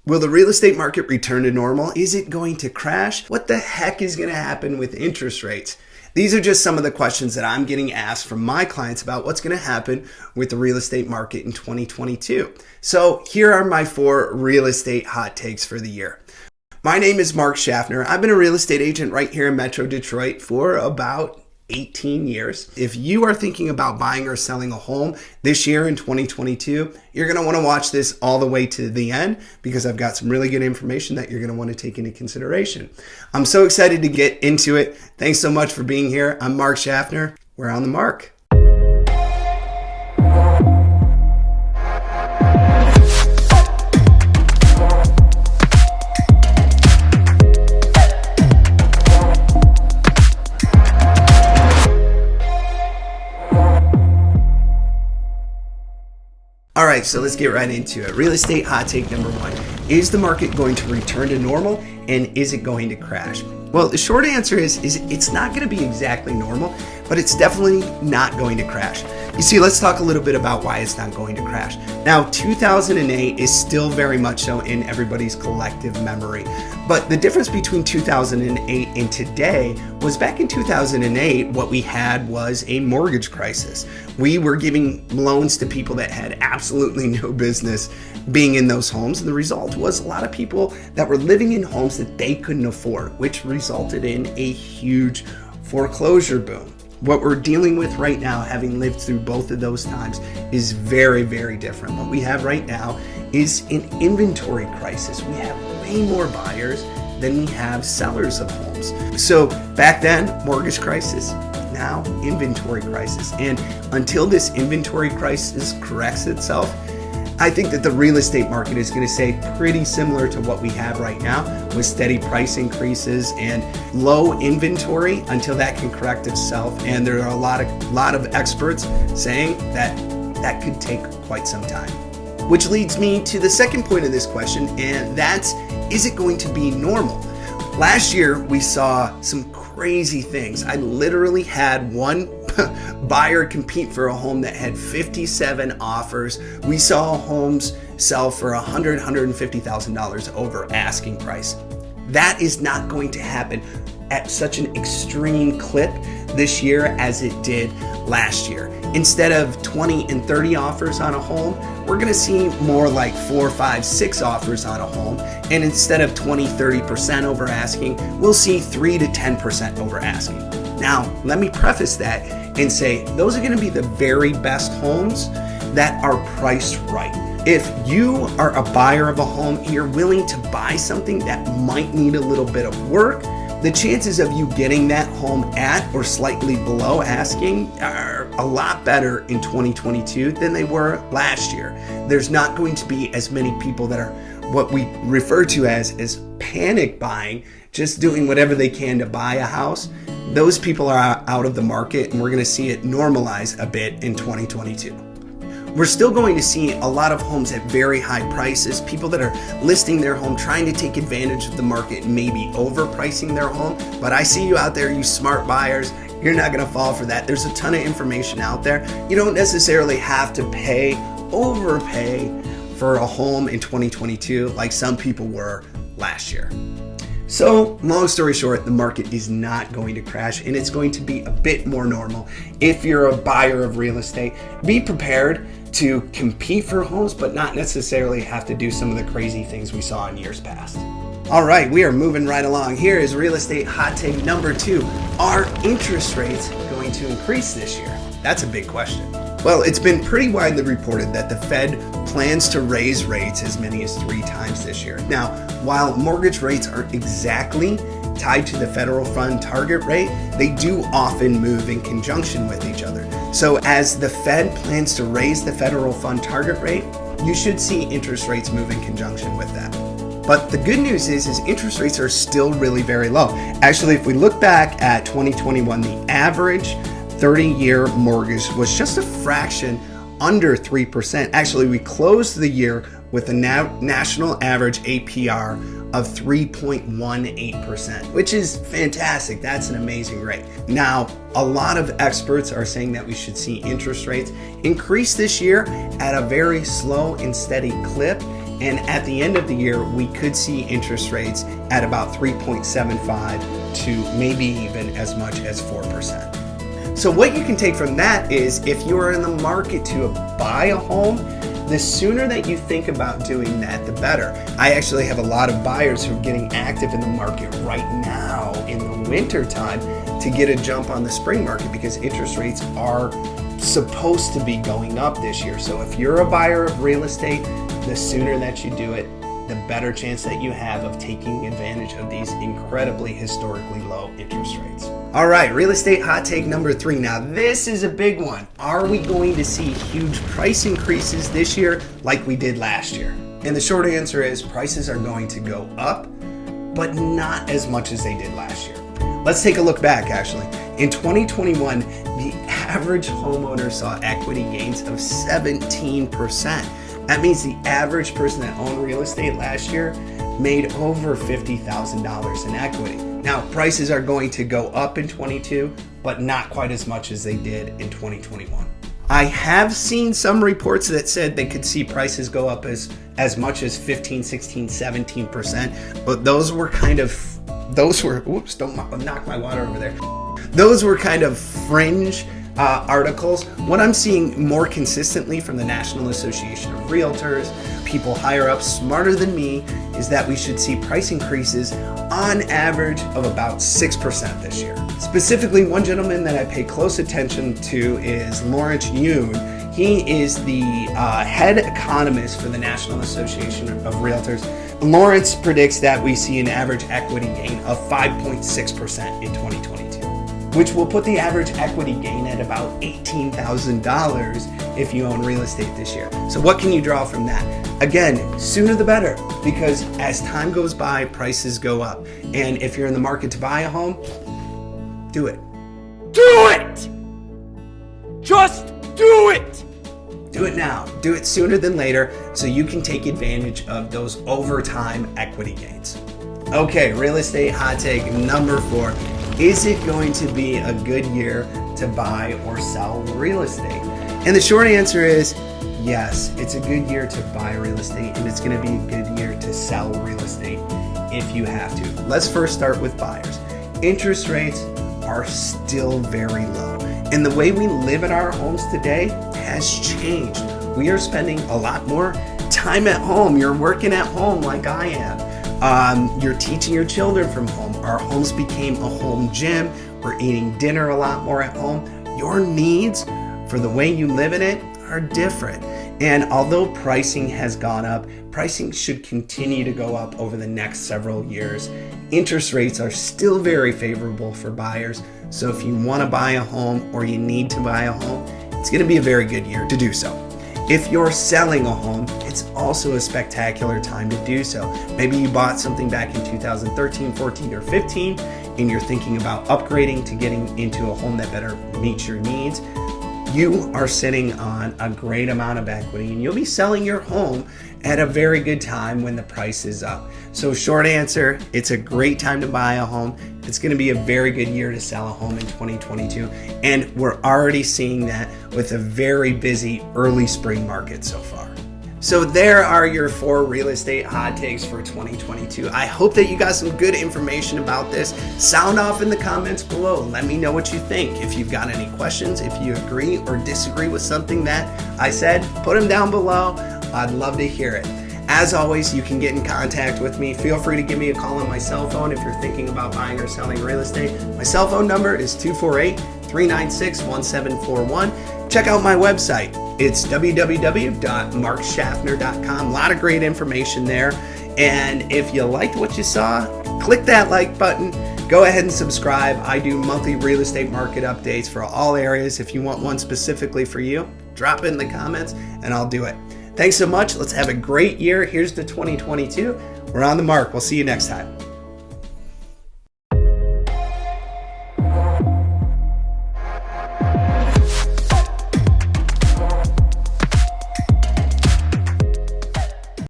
Will the real estate market return to normal? Is it going to crash? What the heck is going to happen with interest rates? These are just some of the questions that I'm getting asked from my clients about what's going to happen with the real estate market in 2022. So here are my 4 real estate hot takes for the year. My name is Mark Shaftner. I've been a real estate agent right here in Metro Detroit for about 18 years. If you are thinking about buying or selling a home this year in 2022, you're going to want to watch this all the way to the end because I've got some really good information that you're going to want to take into consideration. I'm so excited to get into it. Thanks so much for being here. I'm Mark Shaftner. We're on the mark. All right, so let's get right into it. Real estate hot take number 1. Is the market going to return to normal, and is it going to crash? Well, the short answer is it's not going to be exactly normal, but it's definitely not going to crash. You see, let's talk a little bit about why it's not going to crash. Now, 2008 is still very much so in everybody's collective memory. But the difference between 2008 and today was back in 2008, what we had was a mortgage crisis. We were giving loans to people that had absolutely no business being in those homes. And the result was a lot of people that were living in homes that they couldn't afford, which resulted in a huge foreclosure boom. What we're dealing with right now, having lived through both of those times, is very, very different. What we have right now is an inventory crisis. We have way more buyers than we have sellers of homes. So back then, mortgage crisis, now inventory crisis. And until this inventory crisis corrects itself, I think that the real estate market is going to stay pretty similar to what we have right now with steady price increases and low inventory until that can correct itself. And there are a lot of experts saying that that could take quite some time. Which leads me to the second point of this question, and that's, is it going to be normal? Last year, we saw some crazy things. I literally had one buyer compete for a home that had 57 offers. We saw homes sell for $100,000, $150,000 over asking price. That is not going to happen at such an extreme clip this year as it did last year. Instead of 20 and 30 offers on a home, we're going to see more like 4, 5, 6 offers on a home. And instead of 20, 30% over asking, we'll see 3 to 10% over asking. Now, let me preface that and say those are going to be the very best homes that are priced right. If you are a buyer of a home, you're willing to buy something that might need a little bit of work, the chances of you getting that home at or slightly below asking are a lot better in 2022 than they were last year. There's not going to be as many people that are what we refer to as panic buying, just doing whatever they can to buy a house. Those people are out of the market, and we're going to see it normalize a bit in 2022. We're still going to see a lot of homes at very high prices, people that are listing their home, trying to take advantage of the market, maybe overpricing their home. But I see you out there, you smart buyers, you're not going to fall for that. There's a ton of information out there. You don't necessarily have to overpay for a home in 2022 like some people were last year. So, long story short, the market is not going to crash, and it's going to be a bit more normal. If you're a buyer of real estate, be prepared to compete for homes, but not necessarily have to do some of the crazy things we saw in years past. All right, we are moving right along. Here is real estate hot take number 2. Are interest rates going to increase this year? That's a big question. Well, it's been pretty widely reported that the Fed plans to raise rates as many as 3 times this year. Now, while mortgage rates aren't exactly tied to the federal fund target rate, they do often move in conjunction with each other. So as the Fed plans to raise the federal fund target rate, you should see interest rates move in conjunction with that. But the good news is interest rates are still really very low. Actually, if we look back at 2021, the average 30-year mortgage was just a fraction under 3%. Actually, we closed the year with a national average APR of 3.18%, which is fantastic. That's an amazing rate. Now, a lot of experts are saying that we should see interest rates increase this year at a very slow and steady clip. And at the end of the year, we could see interest rates at about 3.75 to maybe even as much as 4%. So what you can take from that is if you are in the market to buy a home, the sooner that you think about doing that, the better. I actually have a lot of buyers who are getting active in the market right now in the winter time to get a jump on the spring market because interest rates are supposed to be going up this year. So if you're a buyer of real estate, the sooner that you do it, the better chance that you have of taking advantage of these incredibly historically low interest rates. All right, real estate hot take number 3. Now this is a big one. Are we going to see huge price increases this year like we did last year? And the short answer is prices are going to go up, but not as much as they did last year. Let's take a look back actually. In 2021, the average homeowner saw equity gains of 17%. That means the average person that owned real estate last year made over $50,000 in equity. Now, prices are going to go up in 22, but not quite as much as they did in 2021. I have seen some reports that said they could see prices go up as much as 15, 16, 17%, but those were, oops, don't knock my water over there. Those were kind of fringe articles. What I'm seeing more consistently from the National Association of Realtors, people higher up, smarter than me, is that we should see price increases on average of about 6% this year. Specifically, one gentleman that I pay close attention to is Lawrence Yoon. He is the head economist for the National Association of Realtors. Lawrence predicts that we see an average equity gain of 5.6% in 2022, which will put the average equity gain at about $18,000 if you own real estate this year. So what can you draw from that? Again, sooner the better, because as time goes by, prices go up. And if you're in the market to buy a home, do it. Do it! Just do it! Do it now. Do it sooner than later so you can take advantage of those overtime equity gains. Okay, real estate hot take number 4. Is it going to be a good year to buy or sell real estate? And the short answer is yes, it's a good year to buy real estate, and it's going to be a good year to sell real estate if you have to. Let's first start with buyers. Interest rates are still very low, and the way we live in our homes today has changed. We are spending a lot more time at home. You're working at home like I am. You're teaching your children from home. Our homes became a home gym. We're eating dinner a lot more at home. Your needs for the way you live in it are different. And although pricing has gone up, pricing should continue to go up over the next several years. Interest rates are still very favorable for buyers. So if you want to buy a home or you need to buy a home, it's going to be a very good year to do so. If you're selling a home, it's also a spectacular time to do so. Maybe you bought something back in 2013, 14, or 15, and you're thinking about upgrading to getting into a home that better meets your needs. You are sitting on a great amount of equity, and you'll be selling your home at a very good time when the price is up. So short answer, it's a great time to buy a home. It's going to be a very good year to sell a home in 2022. And we're already seeing that with a very busy early spring market so far. So there are your 4 real estate hot takes for 2022. I hope that you got some good information about this. Sound off in the comments below. Let me know what you think. If you've got any questions, if you agree or disagree with something that I said, put them down below. I'd love to hear it. As always, you can get in contact with me. Feel free to give me a call on my cell phone if you're thinking about buying or selling real estate. My cell phone number is 248-396-1741. Check out my website. It's www.markshaftner.com. A lot of great information there. And if you liked what you saw, click that like button. Go ahead and subscribe. I do monthly real estate market updates for all areas. If you want one specifically for you, drop it in the comments and I'll do it. Thanks so much. Let's have a great year. Here's to 2022. We're on the mark. We'll see you next time.